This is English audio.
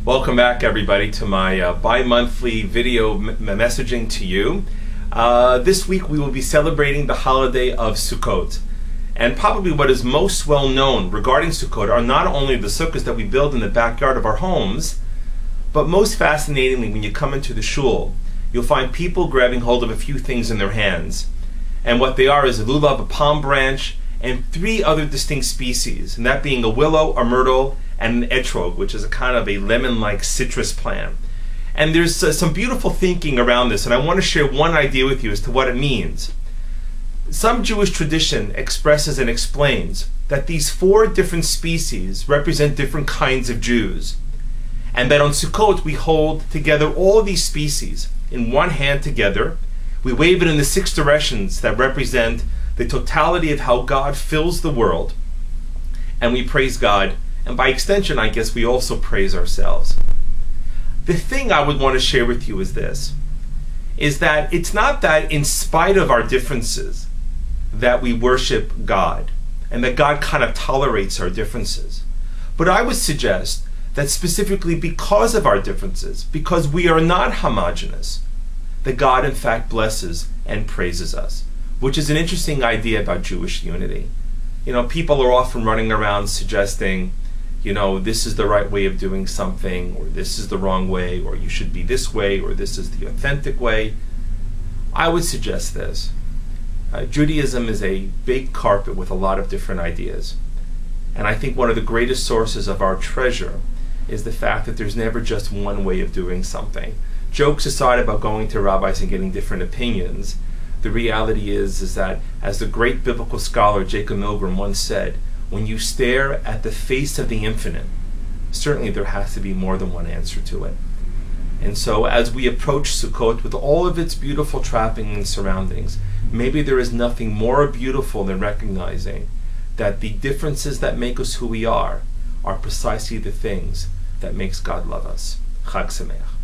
Welcome back, everybody, to my bi-monthly video messaging to you. This week we will be celebrating the holiday of Sukkot. And probably what is most well known regarding Sukkot are not only the sukkahs that we build in the backyard of our homes, but most fascinatingly, when you come into the shul, you'll find people grabbing hold of a few things in their hands. And what they are is a lulav, a palm branch, and three other distinct species, and that being a willow, a myrtle, and an etrog, which is a kind of a lemon-like citrus plant. And there's some beautiful thinking around this, and I want to share one idea with you as to what it means. Some Jewish tradition expresses and explains that these four different species represent different kinds of Jews, and that on Sukkot we hold together all these species in one hand together. We wave it in the six directions that represent the totality of how God fills the world, and we praise God. And by extension, I guess we also praise ourselves. The thing I would want to share with you is this, is that it's not that in spite of our differences that we worship God, and that God kind of tolerates our differences. But I would suggest that specifically because of our differences, because we are not homogeneous, that God in fact blesses and praises us, which is an interesting idea about Jewish unity. You know, people are often running around suggesting, you know, this is the right way of doing something, or this is the wrong way, or you should be this way, or this is the authentic way. I would suggest this. Judaism is a big carpet with a lot of different ideas. And I think one of the greatest sources of our treasure is the fact that there's never just one way of doing something. Jokes aside about going to rabbis and getting different opinions, the reality is that, as the great biblical scholar Jacob Milgram once said, when you stare at the face of the infinite, certainly there has to be more than one answer to it. And so as we approach Sukkot with all of its beautiful trappings and surroundings, maybe there is nothing more beautiful than recognizing that the differences that make us who we are precisely the things that makes God love us. Chag Sameach.